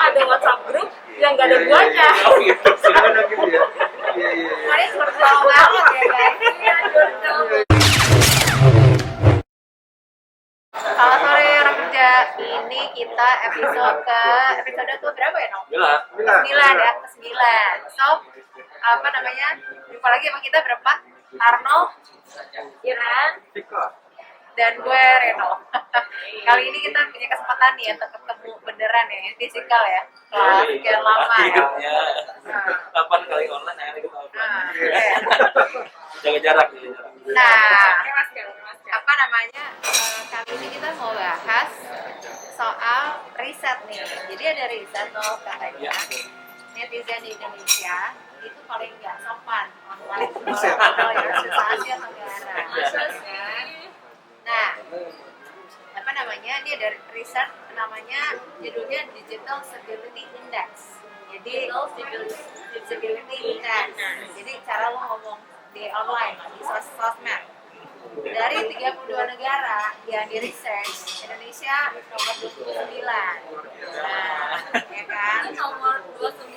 ada WhatsApp grup yang nggak ada guanya. Kalian bertahu banget ya guys. Selamat sore orang kerja. Ini kita episode ke berapa ya, Nom? 9 ya, ke-9. So, apa namanya? Jumpa lagi sama kita berempat. Arno, Iran, dan gue Reno. Kali ini kita punya kesempatan nih untuk ketemu beneran ya, fisikal ya. Setelah sekian lama ya. 8 kali online akhirnya kita offline. Jaga jarak. Nah, apa namanya? Kali ini kita mau bahas soal riset nih. Jadi ada riset tuh katanya netizen di Indonesia itu paling nggak sopan online kalau yang Asia Tenggara. Nah, apa namanya? Ini ada riset namanya judulnya Digital Civility Index. Jadi Civility Index. Jadi cara lo ngomong di online di sosmed. Dari 32 negara yang di research, Indonesia nomor 29. Nah, ya kan? Nomor 29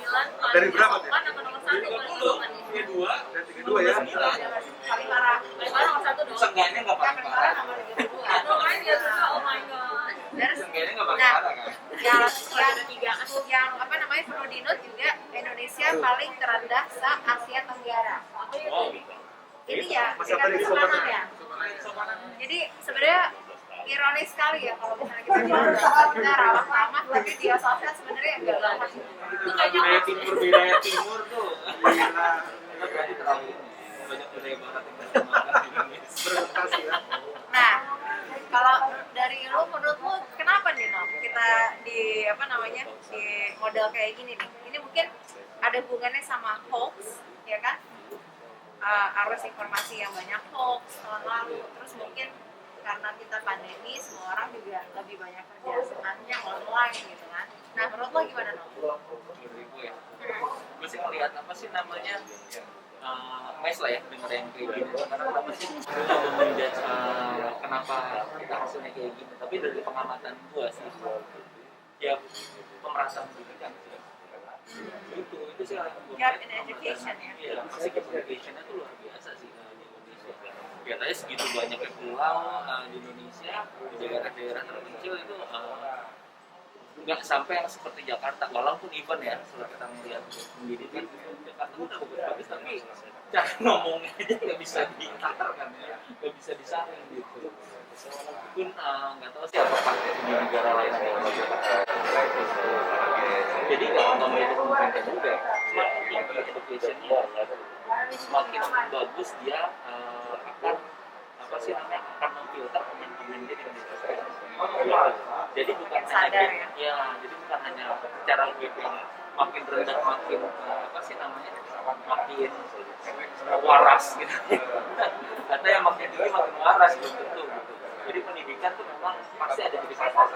dari berapa? Sopan atau nomor 1 paling sopan nih? Dari 32 ya? Paling parah. Paling parah nomor 1 dong. Seenggaknya nggak paling Paling parah. parah nomor 32. Atau main dia suka, oh my god. Seenggaknya nggak paling Nah, parah kan? yang apa namanya perlu dinut juga Indonesia paling terendah se Asia Tenggara. Ini ya tingkat kesopanan ya. Jadi sebenarnya ironis sekali ya kalau misalnya kita bilang kita ramah-ramah tapi dia sosial sebenarnya enggak ramah. Itu kayaknya Wilayah timur tuh. Kita berarti terlalu banyak wilayah barat yang terjemahkan di Indonesia. Nah, kalau dari lu menurutmu kenapa nih Nom kita di apa namanya di model kayak gini nih? Ini mungkin ada hubungannya sama hoax, ya kan? Arus informasi yang banyak hoax tahun lalu, terus mungkin karena kita pandemi semua orang juga lebih banyak kerja sebenarnya online gitu kan. Nah menurut lo gimana Nom? Ya. Gue sih ngeliat apa sih namanya mes lah ya denger yang kayak gini. Karena kenapa sih gue nggak mau menjudge kenapa kita hasilnya kayak gini, tapi dari pengamatan gue sih ya pemerataan pendidikan sih. Itu sih yang gue Gap in education ya? Iya, masih gap in education-nya tuh luar biasa sih di Indonesia. Biasanya segitu banyaknya pulau di Indonesia, di daerah-daerah terpencil itu nggak sampai yang seperti Jakarta. Walaupun even ya, setelah kita melihat pendidikan Jakarta udah bagus-bagus, tapi cara ngomongnya aja nggak bisa ditakar kan ya, nggak bisa disaring gitu. Pun nggak tahu sih apakah di negara lain kayak gitu. Jadi nggak itu pemerintah juga. Semakin tinggi education-nya, semakin bagus dia akan apa sih namanya akan memfilter pemain-pemain dia di Indonesia. Jadi bukan hanya jadi bukan hanya cara web yang makin rendah makin apa sih namanya makin waras gitu. Atau yang makin tinggi makin waras belum tentu gitu. Jadi pendidikan tuh memang pasti ada di sana.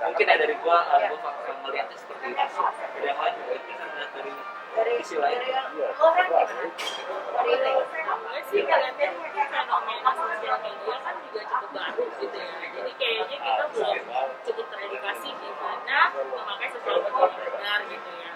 Mungkin ada dari gua melihatnya seperti itu. Ada yang lain juga kita melihat dari sisi lain. Orang gimana? Gue sih ngeliatnya fenomena sosial media kan juga cukup baru gitu ya. Jadi kayaknya kita belum cukup teredukasi gimana memakai sosial media yang benar gitu ya.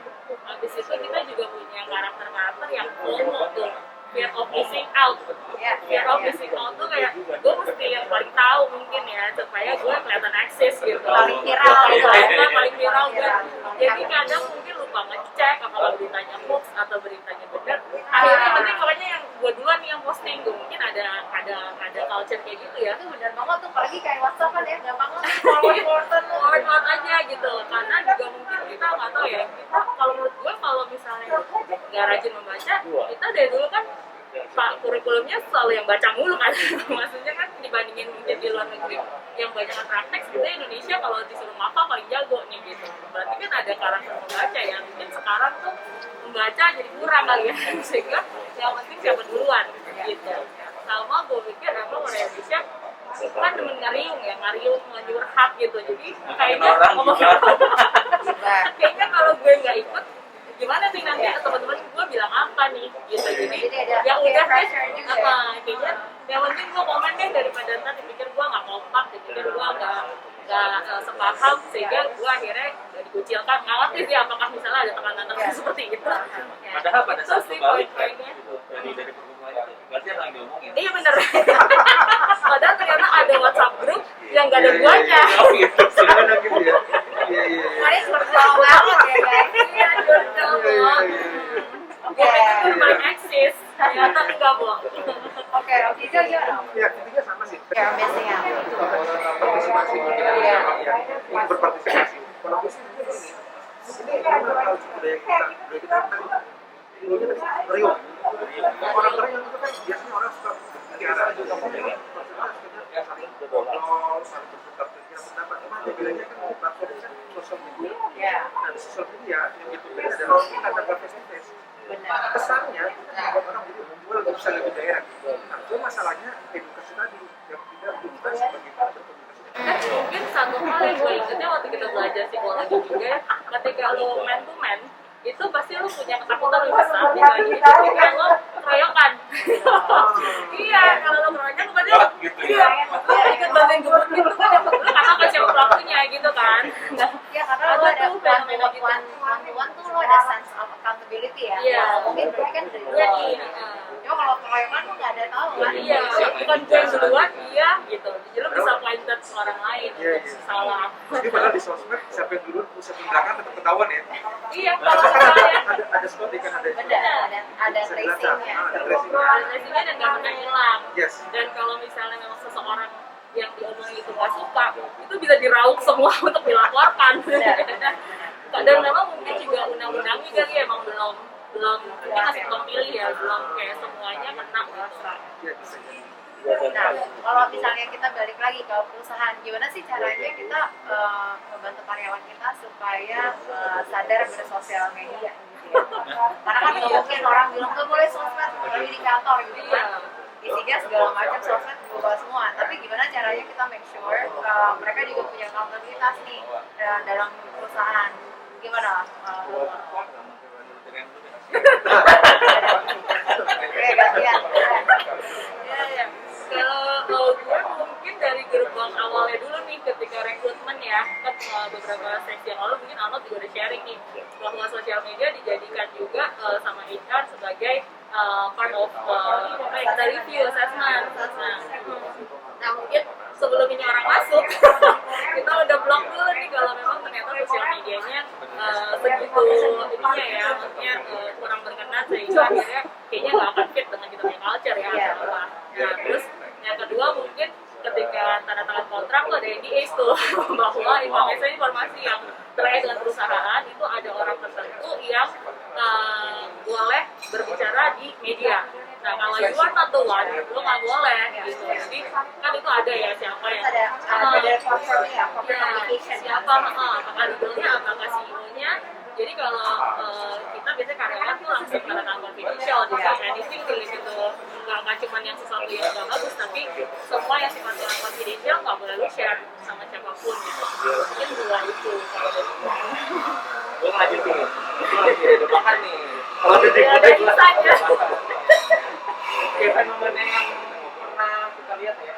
Habis itu kita juga punya karakter-karakter yang FOMO tuh, fear of missing out. Fear of missing out tuh kayak gue mesti yang paling tahu mungkin ya supaya gue kelihatan eksis gitu. Paling viral gitu. Paling viral gue. Jadi kadang mungkin lupa ngecek apakah beritanya hoax atau beritanya benar. Akhirnya penting pokoknya yang gue duluan nih yang posting tuh. Mungkin ada culture kayak gitu ya. Itu benar banget tuh, apalagi kayak WhatsApp kan ya, gampang banget forward aja gitu. Karena juga mungkin kita nggak tahu ya. Kita kalau menurut gue kalau misalnya nggak rajin membaca, kita dari dulu kan Pak kurikulumnya selalu yang baca mulu kan. Maksudnya kan dibandingin mungkin di luar negeri yang banyak praktek, sebetulnya Indonesia kalau disuruh ngapa paling jago nih gitu. Berarti kan ada karakter membaca ya. Mungkin sekarang tuh membaca jadi kurang kali ya. Sehingga yang penting siapa duluan gitu. Sama gue pikir emang orang Indonesia kan demen ngariung nyurhat gitu. Jadi kayaknya kayaknya kalau gue nggak ikut gimana nih nanti teman-teman gue bilang apa nih gitu. Jadi yang udah deh kayaknya yang penting gue komen deh daripada nanti dipikir gue nggak kompak, dipikir gue nggak sepaham sehingga gue akhirnya dikucilkan. Nggak ngerti sih apakah misalnya ada tekanan seperti itu. Ya, Padahal pada saat itu sih kebalik kan, poin-poinnya. gitu. dari perkumpulan itu berarti yang diomongin. Iya bener. Padahal ternyata ada WhatsApp grup yang nggak ada guanya. Oh gitu sih. gitu ya. Iya. Kemarin virtual banget ya guys. Iya, jurnal bohong. Gue pikir itu paling eksis, ternyata enggak bohong. Oke, Rizal gimana? Ya, ketiga sama sih. Fear missing out. Partisipasi Iya. yang berpartisipasi. Kalau aku sih ini memang hal budaya kita kan dulunya tadi riuh. Orang riuh itu kan biasanya orang suka bicara juga saling ngobrol, saling bertukar pikiran pendapat. Cuma bedanya kan di platform kan sosial media. Iya. Nah di sosial media yang dipilih adalah kita ada face to face. Benar. Kesannya membuat orang jadi menjual bisa lebih direct. Nah, itu masalahnya edukasi tadi yang tidak tuntas bagaimana berkomunikasi. Mungkin satu hal yang gue ingetnya waktu kita belajar psikologi juga ya, ketika lo man to man itu pasti lo punya ketakutan lebih besar dibanding ketika lo keroyokan. Iya, kalau lo keroyokan berarti lo ikut bantuin gebuk gitu kan yang lo kata ke siapa pelakunya gitu kan. Ya karena lo ada one-to-one tuh lo ada sense of accountability ya. Iya. Kalau mungkin berarti kan dari Iya, lo. Cuma kalau keroyokan lo nggak ada tahu kan. iya, bukan gue yang duluan, iya gitu. Jadi lo bisa pointed ke orang lain Iya, untuk iya. salah. Jadi padahal di sosmed siapa yang dulu siapa yang belakang tetap ketahuan ya. Iya, kalau Kan ada misalnya ada spot kan ada. Benar, ada Bisa dilacak. tracingnya. Ada tracingnya. ada tracingnya dan gak pernah hilang. Yes. Dan kalau misalnya memang seseorang yang diomongin itu gak suka, itu bisa diraup semua untuk dilaporkan. Dan memang mungkin juga undang-undangnya kali ya emang belum mungkin masih belum pilih ya, belum kayak semuanya kena gitu. Iya bisa jadi. Nah, kalau misalnya kita balik lagi ke perusahaan, gimana sih caranya kita membantu karyawan kita supaya sadar bersosial media gitu ya? Karena kan nggak mungkin orang bilang nggak boleh sosmed, apalagi di kantor gitu kan. Isinya segala macam sosmed berubah semua. Tapi gimana caranya kita make sure mereka juga punya accountabilitas nih dalam perusahaan? Gimana? Oke, gantian. Iya. Kalau gue mungkin dari gerbang awalnya dulu nih ketika rekrutmen ya, kan beberapa sesi yang lalu mungkin Arnold juga udah sharing nih bahwa sosial media dijadikan juga sama HR sebagai part of kita review assessment. Nah mungkin sebelum ini orang masuk kita udah blok dulu nih kalau memang ternyata sosial medianya segitu ininya ya, maksudnya kurang berkenan sehingga akhirnya kayaknya nggak akan fit dengan kita punya culture ya atau apa. Nah terus yang kedua mungkin ketika tanda tangan kontrak tuh ada NDA tuh bahwa informasi yang terkait dengan perusahaan itu ada orang tertentu yang boleh berbicara di media. Nah kalau you are not the one, lo nggak boleh gitu. Jadi kan itu ada ya siapa yang Ada platformnya ya, corporate ya, communication. siapa apakah legalnya, apakah CEO-nya. Jadi kalau kita biasanya karyawan tuh langsung tanda tangan confidential, jadi anything related to nggak cuma yang sesuatu yang nggak bagus, tapi semua yang sifatnya confidential nggak boleh lu share sama siapapun gitu. Mungkin dua itu. Gue ngajutin, gue lagi ada makan nih. Kalau jadi Ya, ada sisanya. kayak fenomena yang pernah kita lihat ya,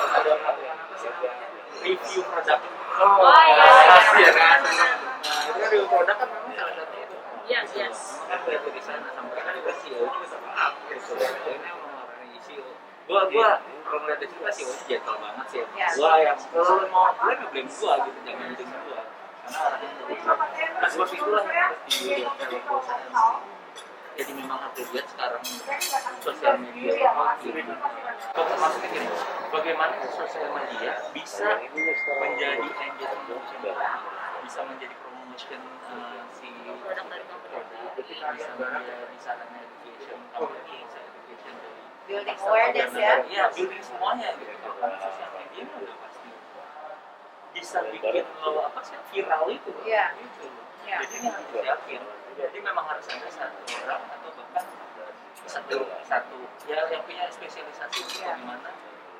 ada apa sih namanya, review produk. Oh iya. Ya kan. Nah itu kan review produk kan memang salah satunya itu. Yes. Kan lihat dari sana sampai kan juga CEO nya minta maaf gitu. Ini emang orang CEO. Gua kalau ngeliat dari situ CEO nya gentle banget sih. Gua yang kalau mau blame ya blame gua gitu, jangan nyudutin gua. Karena orangnya nah sebab itulah yang harus dilihat dari perusahaan. Jadi memang harus dilihat sekarang sosial media maksudnya gini, bagaimana sosial media bisa menjadi engagement, bisa menjadi promotion si Produk dari company. bisa menjadi sarana education company, education dari Building awareness ya. Iya, building semuanya gitu. Karena sosial media udah pasti bisa bikin lo apa sih viral itu. Iya. Gitu. Iya. Jadi ini harus yakin. Jadi memang harus ada satu orang atau bahkan satu ya yang punya spesialisasi bagaimana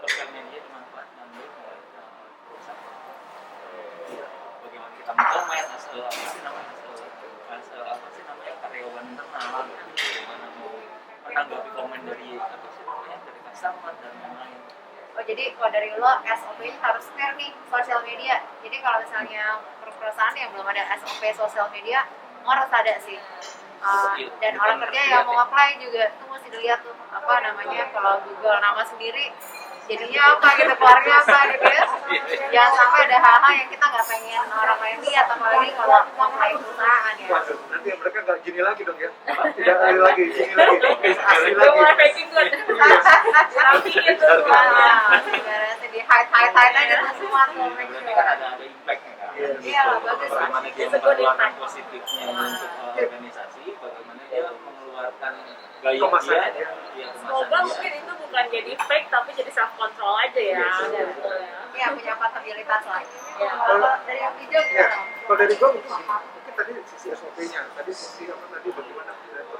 sosial media dimanfaatkan oleh perusahaan. Bagaimana kita komen asal apa sih namanya karyawan internal, bagaimana mau menanggapi komen dari apa sih namanya dari customer dan lain-lain. oh jadi kalau dari lo SOP harus clear nih sosial media. Jadi kalau misalnya perusahaan yang belum ada SOP sosial media, harus ada sih. Dan orang kerja yang mau apply juga tuh mesti dilihat tuh apa namanya, kalau Google nama sendiri jadinya apa gitu, keluarnya apa gitu ya. Jangan sampai ada hal-hal yang kita nggak pengen orang lain lihat, apalagi kalau mau apply perusahaan ya. Waduh, nanti mereka nggak gini lagi dong ya. Tidak kali lagi, gini lagi. Asli Udah lagi. mulai packing tuh, rapiin tuh semuanya. Sebenarnya di hide aja tuh semua tuh. Berarti kan ada impact-nya kan. Iya lah, bagus lah. Bagaimana dia mengeluarkan positifnya untuk organisasi, bagaimana dia mengeluarkan gaya Kemasannya dia, dia. Semoga mungkin itu bukan jadi fake tapi jadi self control aja ya. Gitu ya. Iya, punya kapabilitas lah. Iya. Kalau dari yang hijau Ya, gimana? kalau dari gua mungkin tadi sisi SOP-nya, tadi sisi apa tadi bagaimana kita nah,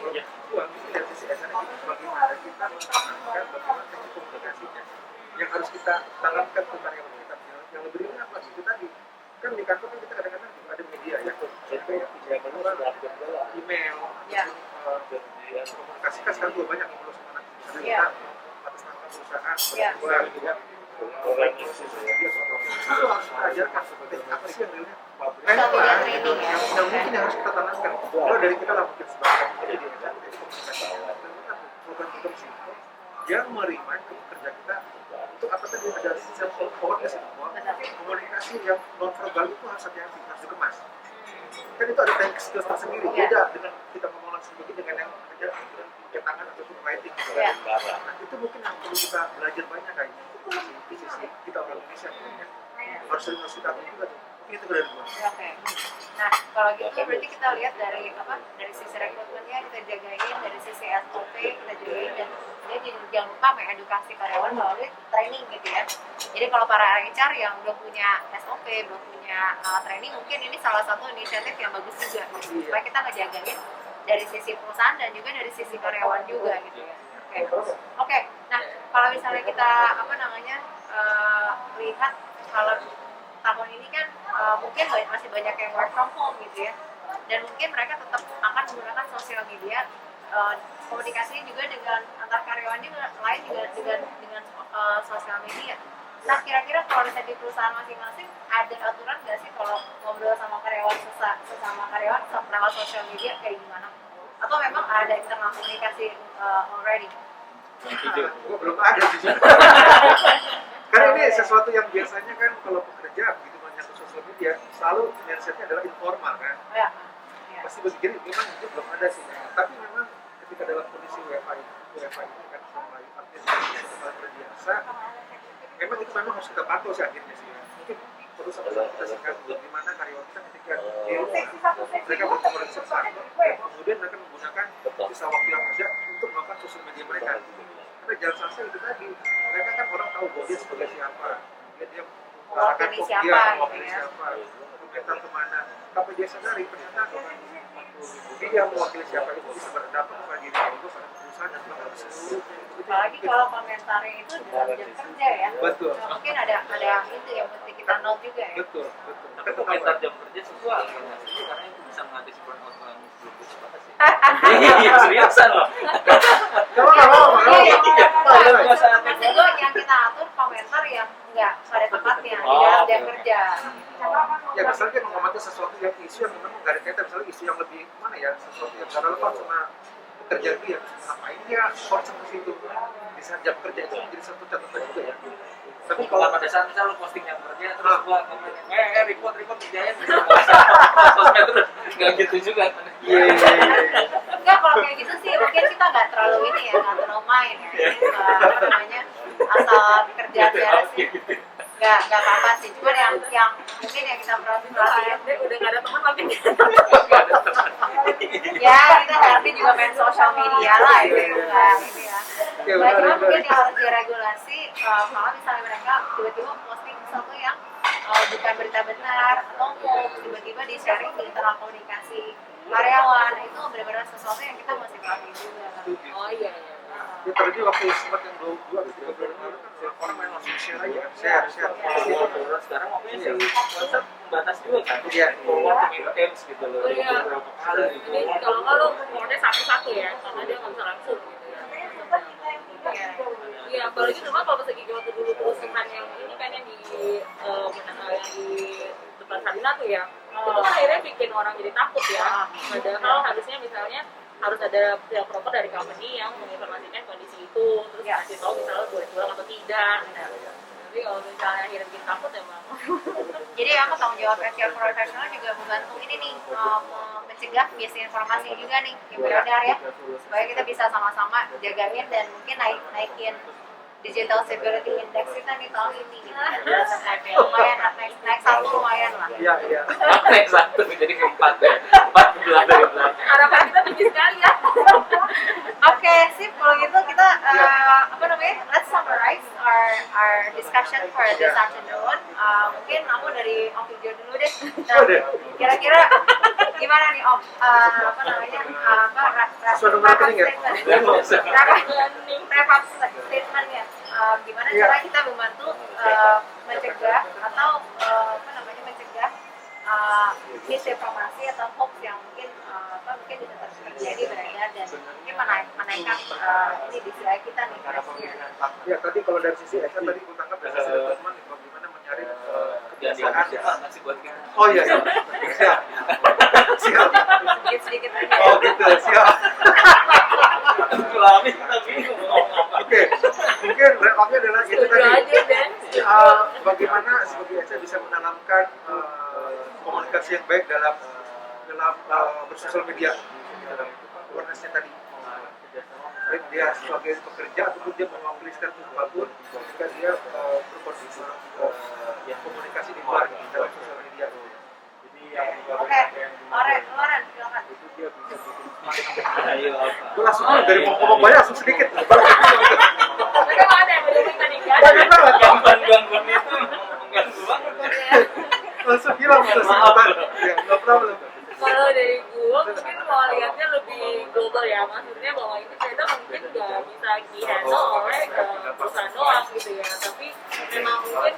kalau gua mungkin dari sisi SN bagaimana kita menanamkan bagaimana teknik komunikasinya yang harus kita tanamkan ke karyawan kita. Yang lebih ringan apa itu tadi kan di kantor kan kita kadang-kadang juga ada media ya, email, Ya. komunikasi kan sekarang juga banyak yang sama anak misalnya Iya. kita atas nama perusahaan, Iya. keluar gitu ya. Itu harus kita ajarkan seperti apa sih yang realnya Training ya. yang mungkin yang harus kita tanamkan. Kalau dari kita lah mungkin sebagai jadi komunikasi program-program simpel yang merimain kerja kita itu apa tadi ada self awareness bahwa komunikasi yang non verbal itu harus hati-hati, harus dikemas. Kan itu ada teknik skills tersendiri, beda dengan kita ngomong langsung begini dengan yang kerja dengan tangan ataupun writing gitu kan. Nah, itu mungkin yang perlu kita belajar banyak kayaknya di sisi kita orang Indonesia mungkin harus sering kita juga tuh. Mungkin itu dari gua. Oke. Nah, kalau gitu berarti kita lihat dari apa? Dari sisi rekrutmennya kita jagain, dari sisi SOP kita jagain, dan dia jangan lupa mengedukasi karyawan melalui training gitu ya. Jadi kalau para HR yang udah punya SOP, belum punya training, mungkin ini salah satu inisiatif yang bagus juga gitu. Supaya kita ngejagain dari sisi perusahaan dan juga dari sisi karyawan juga gitu ya. Oke. Nah, kalau misalnya kita apa namanya lihat kalau tahun ini kan mungkin masih banyak yang work from home gitu ya, dan mungkin mereka tetap akan menggunakan sosial media, komunikasinya juga dengan antar karyawan juga lain juga dengan sosial media. Nah, kira-kira kalau misalnya di perusahaan masing-masing ada aturan nggak sih kalau ngobrol sama karyawan sesama karyawan lewat sosial media kayak gimana? Atau memang ada internal komunikasi already? Gua belum ada jujur. Karena ini sesuatu yang biasanya kan kalau pekerja begitu banyak sosial media selalu mindsetnya adalah informal kan. Ya. Pasti begini, memang itu belum ada sih. Tapi memang ketika dalam kondisi WFH ini kan mulai aktivitas terbiasa, memang itu memang harus kita patuh sih akhirnya sih. Mungkin perlu sama-sama kita singkat bagaimana karyawan kita ketika di rumah mereka berkomunikasi kantor, kemudian mereka menggunakan sisa waktu yang ada untuk melakukan sosial media mereka. Karena jangan sampai itu tadi, mereka kan orang tahu bahwa dia sebagai siapa, dia Mewakili siapa, mewakili gitu ya. siapa, komentar kemana. Tapi dia sadari ternyata dia mewakili siapa itu bisa berdampak pada diri itu, pada perusahaan dan pada seluruhnya. Apalagi kalau komentarnya itu dalam jam kerja ya. Betul. Nah, mungkin ada itu yang mesti kita note juga ya. Betul. Tapi komentar jam kerja sesuai dengan sih, karena itu bisa mengatasi burnout yang belum cepat sih. Iya, seriusan loh. Maksud gue yang kita atur komentar yang nggak pada tempatnya di dalam jam kerja. Ya misalnya dia mengomentari sesuatu yang isu yang memang nggak ada kaitan, misalnya isu yang lebih mana ya, sesuatu yang nggak relevan sama pekerjaan dia, ngapain dia concern ke situ di saat jam kerja, itu menjadi satu catatan juga ya. Tapi kalau pada saat misalnya lu posting yang kerja terus gua komen, report kerjain sosmed terus nggak gitu juga. Iya. Enggak, kalau kayak gitu sih mungkin kita nggak terlalu ini ya, nggak terlalu main ya. Apa namanya, asal kerjaan beres sih. Nggak apa-apa sih, cuman yang mungkin yang kita perhatiin Udah nggak ada teman makin ya, kita ngerti juga main sosial media lah itu juga ini ya. Nah, cuma mungkin yang harus diregulasi kalau misalnya mereka tiba-tiba posting sesuatu yang bukan berita benar atau hoax, tiba-tiba di sharing di internal komunikasi karyawan, itu benar-benar sesuatu yang kita mesti perhatiin juga kan. Oh iya. Ya tadi waktu sempat yang 2 3 bulan lalu kan orang main langsung share aja kan, share. Sekarang makanya sih WhatsApp batas juga kan. Iya. Forward intens gitu loh. Oh iya. Beberapa kali gitu. Ini kalau nggak lo forwardnya satu-satu ya, karena dia nggak bisa langsung gitu ya. Iya. Iya, apalagi cuma kalau pas lagi waktu dulu kerusuhan yang ini kan yang di depan Sarina tuh ya, itu kan akhirnya bikin orang jadi takut ya. Padahal harusnya misalnya harus ada pihak proper dari company yang menginformasikan kondisi itu, terus kasih tahu misalnya boleh pulang atau tidak. Tapi kalau misalnya akhirnya bikin takut emang. Jadi aku tanggung jawab HR profesional juga membantu ini nih, mencegah bias informasi juga nih yang beredar ya, supaya kita bisa sama-sama jagain dan mungkin naikin digital security index kita nih tahun ini gitu. Lumayan lah, naik satu lumayan lah. Iya. Naik satu jadi keempat deh. 4 belas dari belakang. Harapan kita tinggi sekali ya. Oke, sip. Kalau gitu kita apa namanya? Let's summarize our discussion for this afternoon. Mungkin aku dari Om Video dulu deh. Nah, kira-kira gimana nih Om? Apa namanya? Suatu marketing ya? Wrap up statementnya. Gimana cara kita membantu mencegah atau apa namanya mencegah misinformasi atau hoax yang mungkin mungkin bisa terjadi beredar dan mungkin menaikkan ini di sisi kita nih. Ya tadi kalau dari sisi HR tadi aku tangkap dari sisi teman bagaimana menyaring kebiasaan. Masih buat kita. Oh iya, siap. Sedikit aja. Oh gitu, siap. Kelamin tapi ngomong apa? Oke, mungkin wrap-up-nya adalah itu Setuju tadi. aja Dan. Bagaimana sebagai HR bisa menanamkan komunikasi yang baik dalam bersosial media, dalam awareness-nya tadi. Baik dia sebagai pekerja ataupun dia mewakili status apapun, ketika dia berposisi komunikasi di luar dalam sosial media. Oke, Loren, silakan. Ayo apa? Gue langsung dari ngomong banyak langsung sedikit. Mereka mana yang berdua tadi kan? Banyak banget. Gangguan itu mengganggu banget. Langsung hilang kesempatan. Ya, nggak problem. Kalau dari gua mungkin mau lihatnya lebih global ya, maksudnya bahwa ini ternyata mungkin nggak bisa di-handle oleh perusahaan doang gitu ya, tapi memang mungkin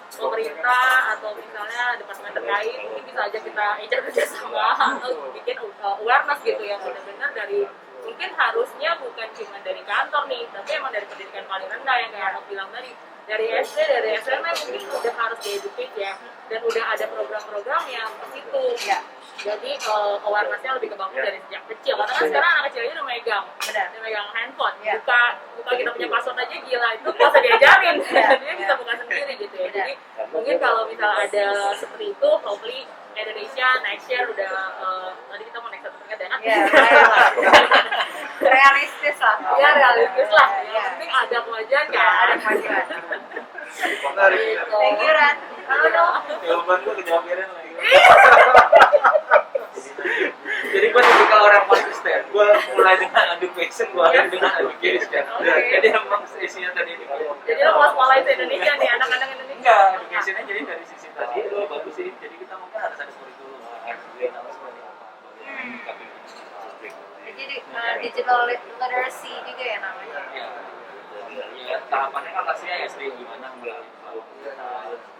pemerintah atau misalnya departemen terkait mungkin bisa aja kita kerjasama atau bikin awareness gitu yang benar-benar dari mungkin harusnya bukan cuma dari kantor nih, tapi emang dari pendidikan paling rendah yang kayak aku bilang tadi, dari SD, dari SMA mungkin udah harus di-educate ya, dan udah ada program-program yang ke situ. Jadi awareness-nya lebih kebangun dari sejak kecil, karena kan sekarang anak kecil aja udah megang handphone, buka kita punya password aja gila, itu nggak usah diajarin, dia bisa buka sendiri gitu ya. Jadi mungkin kalau misalnya ada seperti itu, hopefully Indonesia next year udah tadi kita mau next satu tingkat ya. Realistis lah. Ya realistis lah. Yang penting ada kemajuan kan. Ada kemajuan. Thank you Ran. Halo dong. Jawaban gue kejawaban lagi. Jadi gue tipikal orang konsisten. Gue mulai dengan education, gue akhir dengan education. Jadi emang isinya tadi ini. Jadi lo mau sekolah di Indonesia nih, anak-anak Indonesia. Enggak, educationnya jadi dari sisi tadi lo bagus sih. Jadi kita mungkin harus ada kurikulum, apa seperti apa. Jadi digital literacy juga ya namanya. Ya, tahapannya kan pastinya SD gimana melalui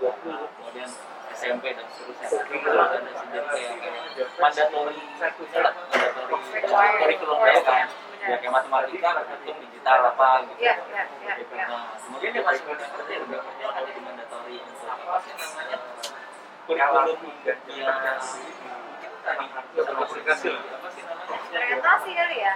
kemudian SMP dan seterusnya. Tapi kalau ada sendiri kayak mandatory kurikulumnya kan, ya kayak matematika, berhitung digital apa gitu. Nah, kemudian dia masuk ke kerja juga kerja ada di mandatory untuk apa sih namanya kurikulum yang tadi komunikasi apa sih namanya? Orientasi kali ya.